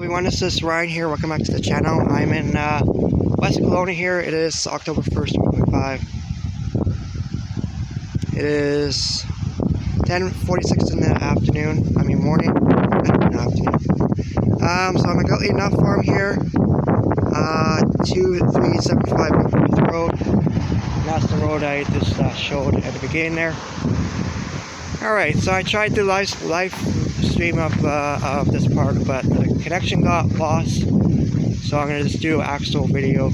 Everyone, this is Ryan here. Welcome back to the channel. I'm in West Kelowna here. It is October 1st, 2025. It is 10:46 in the afternoon. I mean morning. Afternoon. So I'm at Gellatly Nut Farm here. 2375 North Road. That's the road I just showed at the beginning there. Alright, so I tried to live stream of this park, but the connection got lost, so I'm going to just do an actual video.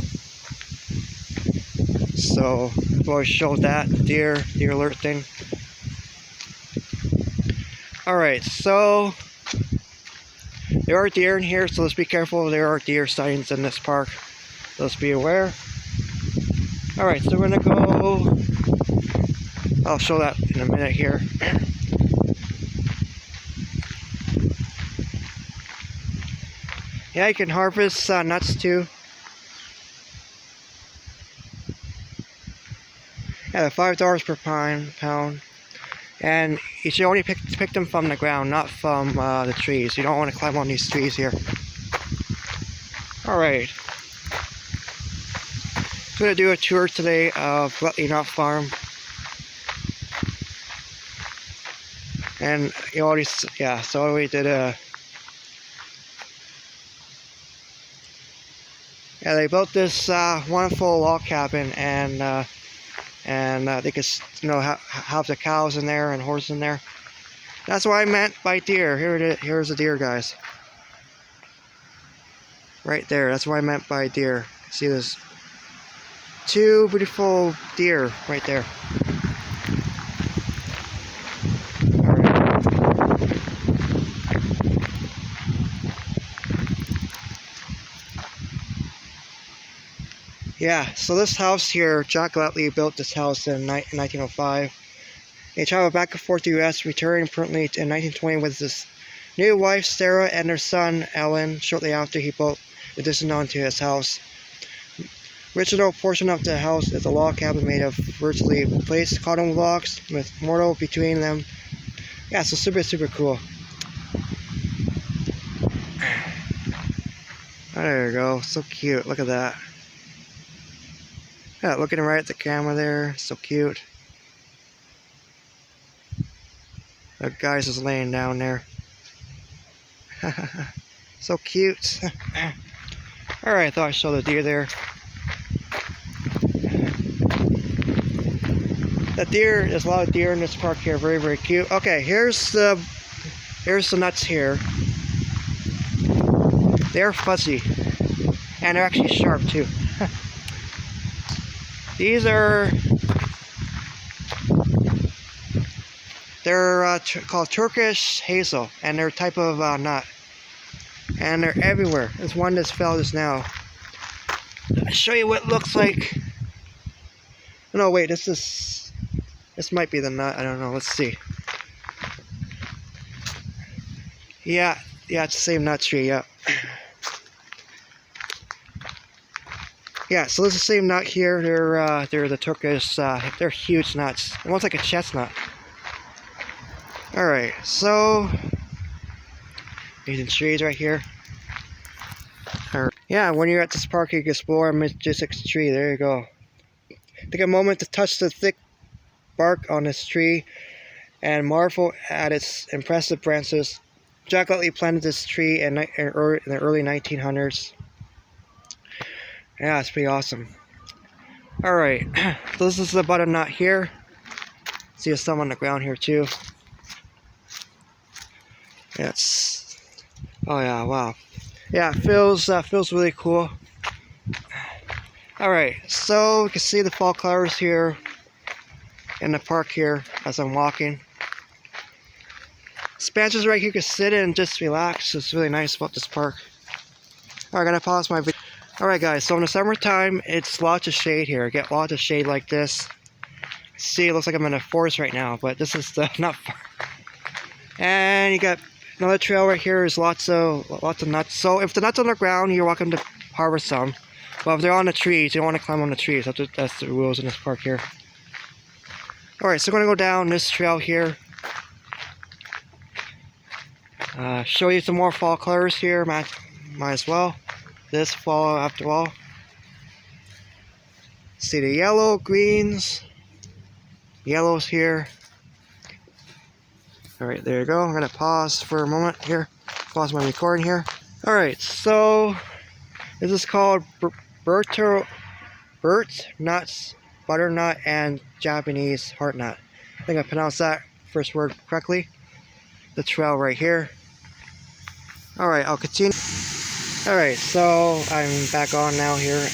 So, before I show that, deer alert thing. Alright, so there are deer in here, so let's be careful. There are deer sightings in this park, so let's be aware. Alright, so we're going to go, I'll show that in a minute here. Yeah, you can harvest nuts too. Yeah, they're $5 per pound. And you should only pick them from the ground, not from the trees. You don't want to climb on these trees here. Alright. I'm going to do a tour today of Gellatly Nut Farm. And you already, yeah, so we did a... Yeah, they built this wonderful log cabin, and they could, you know, have the cows in there and horses in there. That's what I meant by deer. Here it is. Here's the deer, guys. Right there. That's what I meant by deer. See this? Two beautiful deer right there. Yeah, so this house here, Jack Gellatly built this house in 1905. He traveled back and forth to the U.S., returning permanently in 1920 with his new wife Sarah and their son Ellen. Shortly after, he built the addition onto his house. Original portion of the house is a log cabin made of virtually replaced cotton logs with mortar between them. Yeah, so super cool. Oh, there you go, so cute. Look at that. Yeah, looking right at the camera there, so cute. The guy's just laying down there. So cute. Alright, I thought I'd show the deer there. The deer, there's a lot of deer in this park here, very cute. Okay, here's the nuts here. They're fuzzy. And they're actually sharp too. These are, they're called Turkish hazel, and they're a type of nut, and they're everywhere. There's one that fell just now. I'll show you what it looks like. No, wait, this might be the nut. I don't know. Let's see. Yeah, it's the same nut tree. Yeah. Yeah, so this is the same nut here. They're the Turkish. They're huge nuts. Almost like a chestnut. All right, so these trees right here. Yeah, when you're at this park, you can explore a majestic tree. There you go. Take a moment to touch the thick bark on this tree and marvel at its impressive branches. Jack Gellatly planted this tree in the early 1900s. Yeah, it's pretty awesome. Alright, so this is the butternut here. See there's some on the ground here too. Yeah, oh yeah, wow. Yeah, it feels really cool. Alright, so you can see the fall colors here in the park here as I'm walking. This bench is right here, you can sit in and just relax. It's really nice about this park. Alright, I'm gonna pause my video. Alright guys, so in the summertime, it's lots of shade here. I get lots of shade like this. See, it looks like I'm in a forest right now, but this is the nut farm. And you got another trail right here. There's lots of nuts. So if the nuts on the ground, you're welcome to harvest some. But if they're on the trees, you don't want to climb on the trees. That's the rules in this park here. Alright, so we're going to go down this trail here. Show you some more fall colors here. might as well. This fall after all. See the yellow, greens, yellows here. Alright, there you go. I'm gonna pause for a moment here. Pause my recording here. Alright, so this is called birch nuts, butternut, and Japanese heart nut. I think I pronounced that first word correctly. The trail right here. Alright, I'll continue. Alright, so I'm back on now here.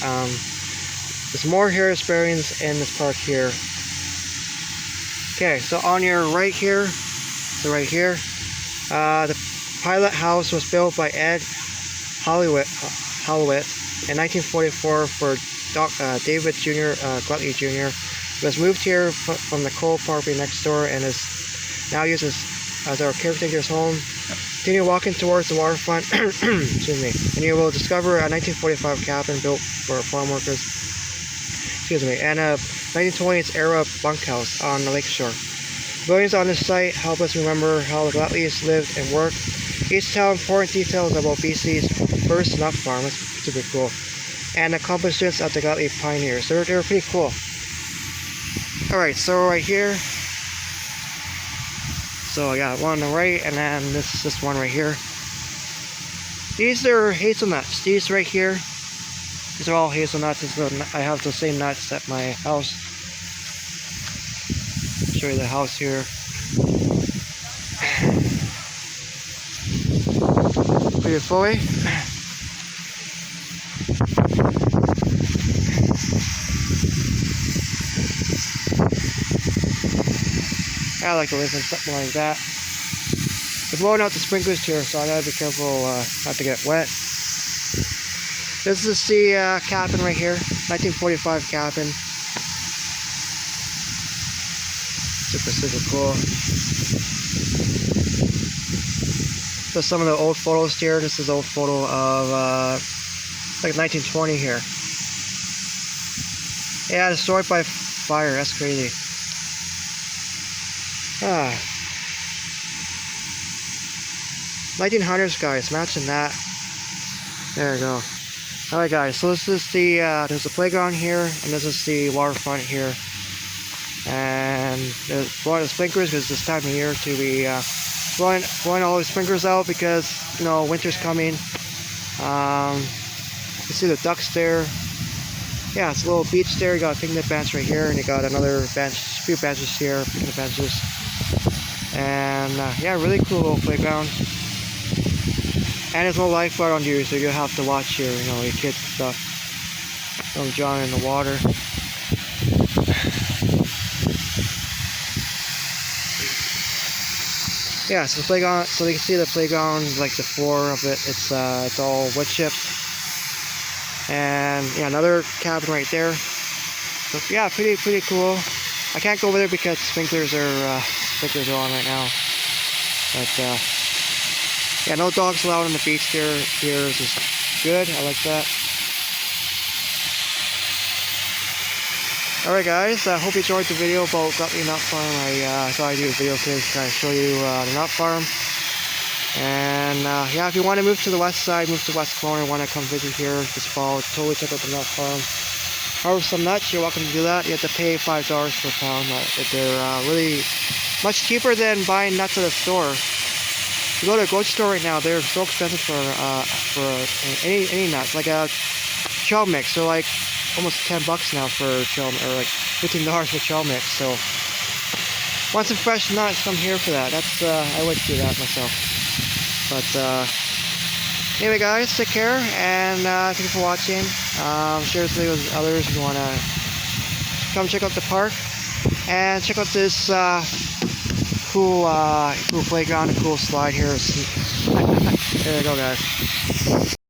There's more Harris bearings in this park here. Okay, so on your right here, the pilot house was built by Ed Hollowit in 1944 for David Jr. Gellatly Jr. It was moved here from the coal property next door and is now used as our caretaker's home. Continue walking towards the waterfront, excuse me, and you will discover a 1945 cabin built for farm workers. Excuse me, and a 1920s era bunkhouse on the lakeshore. Buildings on this site help us remember how the Gellatlys lived and worked. Each tell important details about BC's first nut farm. That's super cool. And accomplishments of the Gellatly pioneers. They're pretty cool. Alright, so right here. So I got one on the right, and then this one right here. These are hazelnuts. These right here. These are all hazelnuts. I have the same nuts at my house. Show you the house here. Pretty fully. I like to live in something like that. We're blowing out the sprinklers here, so I gotta be careful not to get wet. This is the cabin right here, 1945 cabin. Super cool. So some of the old photos here. This is an old photo of like 1920 here. Yeah, destroyed by fire. That's crazy. 1900s, guys. Imagine that. There we go. Alright, guys. So this is the there's the playground here, and this is the waterfront here. And there's blowing the sprinklers because this time of year to be blowing all the sprinklers out because you know winter's coming. You see the ducks there. Yeah, it's a little beach there. You got a picnic bench right here, and you got another bench, a few benches here, picnic benches. And yeah, really cool little playground. And there's no lifeguard on you, so you have to watch your, you know, your kids and stuff. Don't drown in the water. Yeah, so the playground. So you can see the playground, like the floor of it. It's all wood chips. And yeah, another cabin right there. So yeah, pretty cool. I can't go over there because sprinklers are on right now. But yeah, no dogs allowed on the beach here. Here is just good. I like that. Alright guys, I hope you enjoyed the video about Gellatly Nut Farm. I thought I'd do a video today to kind of show you the nut farm. And yeah, if you want to move to the west side, move to West Kelowna, want to come visit here this fall, totally check out the nut farm. Harvest some nuts, you're welcome to do that. You have to pay $5 per pound. They're really much cheaper than buying nuts at a store. If you go to a grocery store right now, they're so expensive for any nuts. Like a trail mix, they're like almost $10 now for trail, or like $15 for trail mix. So want some fresh nuts, come here for that. That's I would do that myself. But anyway guys, take care, and thank you for watching. Share this video with others if you want to come check out the park. And check out this cool playground, a cool slide here. There you go guys.